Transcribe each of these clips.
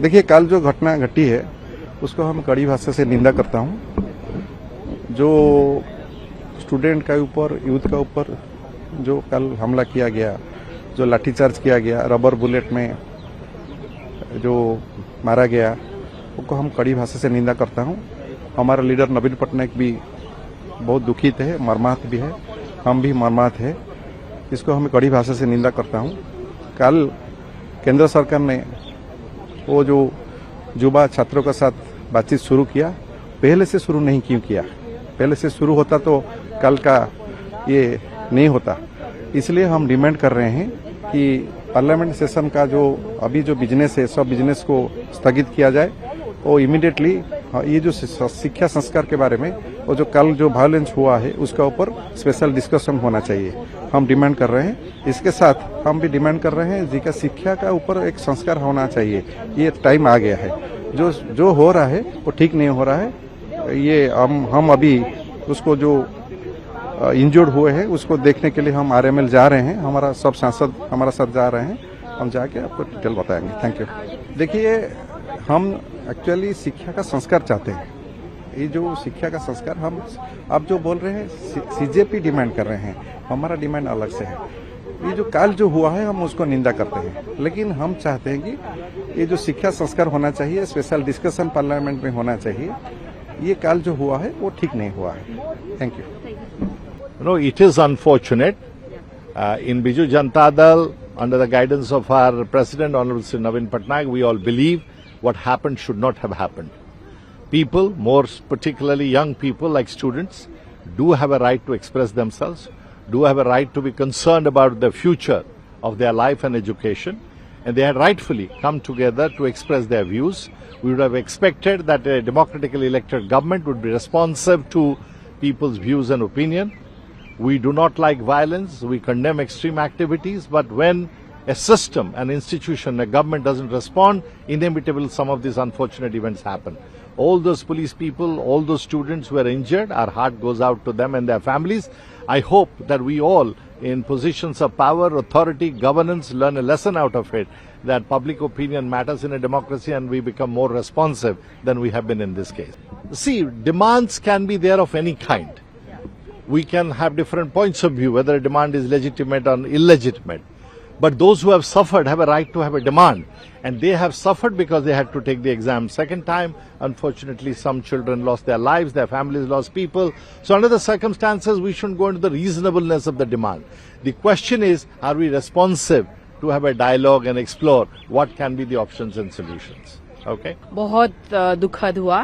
देखिए, कल जो घटना घटी है उसको हम कड़ी भाषा से निंदा करता हूँ। जो स्टूडेंट का ऊपर, यूथ का ऊपर जो कल हमला किया गया, जो लाठीचार्ज किया गया, रबर बुलेट में जो मारा गया, उसको हम कड़ी भाषा से निंदा करता हूँ। हमारा लीडर नवीन पटनायक भी बहुत दुखित है, मर्माहत भी है, हम भी मर्माहत है। इसको हम कड़ी भाषा से निंदा करता हूँ। कल केंद्र सरकार ने वो जो युवा छात्रों के साथ बातचीत शुरू किया, पहले से शुरू नहीं क्यों किया? पहले से शुरू होता तो कल का ये नहीं होता। इसलिए हम डिमांड कर रहे हैं कि पार्लियामेंट सेशन का जो अभी जो बिजनेस है, सब बिजनेस को स्थगित किया जाए और इमीडिएटली ये जो शिक्षा संस्कार के बारे में और जो कल जो वायलेंस हुआ है उसका ऊपर स्पेशल डिस्कशन होना चाहिए, हम डिमांड कर रहे हैं। इसके साथ हम भी डिमांड कर रहे हैं जी का शिक्षा का ऊपर एक संस्कार होना चाहिए। ये टाइम आ गया है, जो हो रहा है वो ठीक नहीं हो रहा है। ये हम अभी उसको जो इंजर्ड हुए हैं उसको देखने के लिए हम आरएमएल जा रहे हैं। हमारा सब सांसद हमारा साथ जा रहे हैं, हम जाके आपको डिटेल बताएंगे। Thank you. देखिए, हम एक्चुअली शिक्षा का संस्कार चाहते हैं। ये जो शिक्षा का संस्कार हम आप जो बोल रहे हैं सीजेपी डिमांड कर रहे हैं, हमारा डिमांड अलग से है। ये जो काल जो हुआ है हम उसको निंदा करते हैं, लेकिन हम चाहते हैं कि ये जो शिक्षा संस्कार होना चाहिए, स्पेशल डिस्कशन पार्लियामेंट में होना चाहिए। ये काल जो हुआ है वो ठीक नहीं हुआ है। Thank you. No, it is unfortunate. In Biju Janata Dal, under the guidance of our President, Honorable Sri Navin Patnaik, we all believe what happened should not have happened. People, more particularly young people like students, do have a right to express themselves, do have a right to be concerned about the future of their life and education, and they had rightfully come together to express their views. We would have expected that a democratically elected government would be responsive to people's views and opinion. We do not like violence, we condemn extreme activities, but when a system, an institution, a government doesn't respond, inevitably some of these unfortunate events happen. All those police people, all those students who are injured, our heart goes out to them and their families. I hope that we all, in positions of power, authority, governance, learn a lesson out of it, that public opinion matters in a democracy and we become more responsive than we have been in this case. See, demands can be there of any kind. We can have different points of view, whether a demand is legitimate or illegitimate. But those who have suffered have a right to have a demand. And they have suffered because they had to take the exam second time. Unfortunately, some children lost their lives, their families lost people. So under the circumstances, we shouldn't go into the reasonableness of the demand. The question is, are we responsive to have a dialogue and explore what can be the options and solutions? Okay. बहुत दुखद हुआ।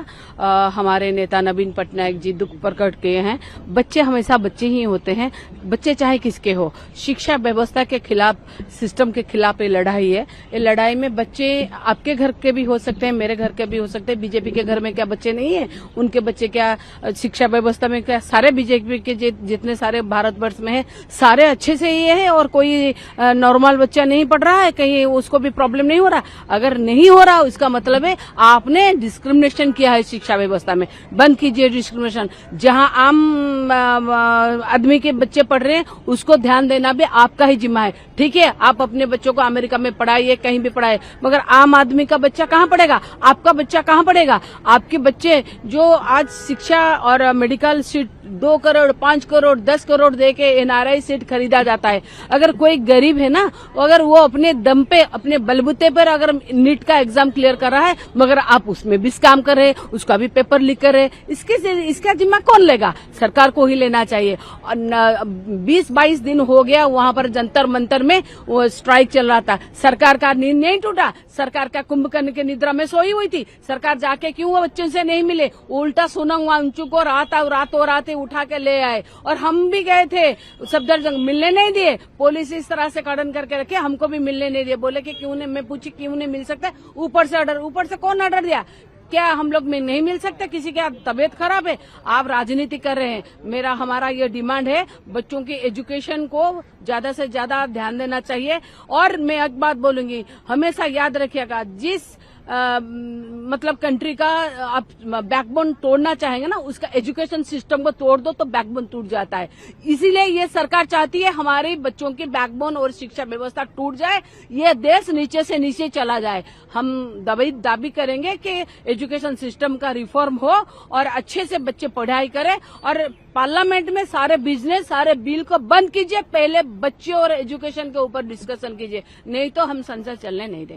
हमारे नेता नवीन पटनायक जी दुख प्रकट किए हैं। बच्चे हमेशा बच्चे ही होते हैं, बच्चे चाहे किसके हो। शिक्षा व्यवस्था के खिलाफ, सिस्टम के खिलाफ ये लड़ाई है। ये लड़ाई में बच्चे आपके घर के भी हो सकते हैं, मेरे घर के भी हो सकते हैं। बीजेपी के घर में क्या बच्चे नहीं है? उनके बच्चे क्या शिक्षा व्यवस्था में क्या? सारे बीजेपी के जितने सारे भारतवर्ष में है, सारे अच्छे से ही है और कोई नॉर्मल बच्चा नहीं पढ़ रहा है, कहीं उसको भी प्रॉब्लम नहीं हो रहा। अगर नहीं हो रहा इसका मतलब है आपने डिस्क्रिमिनेशन किया है शिक्षा व्यवस्था में। बंद कीजिए डिस्क्रिमिनेशन। जहां आम आदमी के बच्चे पढ़ रहे हैं उसको ध्यान देना भी आपका ही जिम्मा है। ठीक है, आप अपने बच्चों को अमेरिका में पढ़ाइए, कहीं भी पढ़ाइए, मगर आम आदमी का बच्चा कहां पढ़ेगा? आपका बच्चा कहां पढ़ेगा? आपके बच्चे जो आज शिक्षा और मेडिकल सीट 2 करोड़, 5 करोड़, 10 करोड़ दे के एनआरआई सीट खरीदा जाता है। अगर कोई गरीब है ना, अगर वो अपने दम पे, अपने बलबूते पर अगर नीट का एग्जाम क्लियर कर रहा है, मगर आप उसमें भी काम कर रहे, उसका भी पेपर लीक कर रहे, इसका जिम्मा कौन लेगा? सरकार को ही लेना चाहिए। 20-22 दिन हो गया वहां पर जंतर मंतर में वो स्ट्राइक चल रहा था। सरकार का नींद नहीं टूटा, सरकार का कुंभकर्ण के निद्रा में सोई हुई थी। सरकार जाके क्यों वो बच्चों से नहीं मिले? उल्टा सोनम वांगचुक को रातों रात उठा के ले आए। और हम भी गए थे, सफदरजंग मिलने नहीं दिए। पुलिस इस तरह से कड़न करके रखे, हमको भी मिलने नहीं दिए। बोले कि क्यों नहीं? मैं पूछी क्यों नहीं मिल सकता? ऊपर से ऑर्डर। ऊपर से कौन ऑर्डर दिया? क्या हम लोग में नहीं मिल सकते? किसी की तबीयत खराब है? आप राजनीति कर रहे हैं। हमारा ये डिमांड है, बच्चों की एजुकेशन को ज्यादा से ज्यादा ध्यान देना चाहिए। और मैं एक बात बोलूंगी, हमेशा याद रखिएगा, जिस मतलब कंट्री का आप बैकबोन तोड़ना चाहेंगे ना, उसका एजुकेशन सिस्टम को तोड़ दो तो बैकबोन टूट जाता है। इसीलिए ये सरकार चाहती है हमारे बच्चों की बैकबोन और शिक्षा व्यवस्था टूट जाए, ये देश नीचे से नीचे चला जाए। हम दाबी करेंगे कि एजुकेशन सिस्टम का रिफॉर्म हो और अच्छे से बच्चे पढ़ाई करें, और पार्लियामेंट में सारे बिजनेस, सारे बिल को बंद कीजिए, पहले बच्चे और एजुकेशन के ऊपर डिस्कशन कीजिए, नहीं तो हम संसद चलने नहीं देंगे।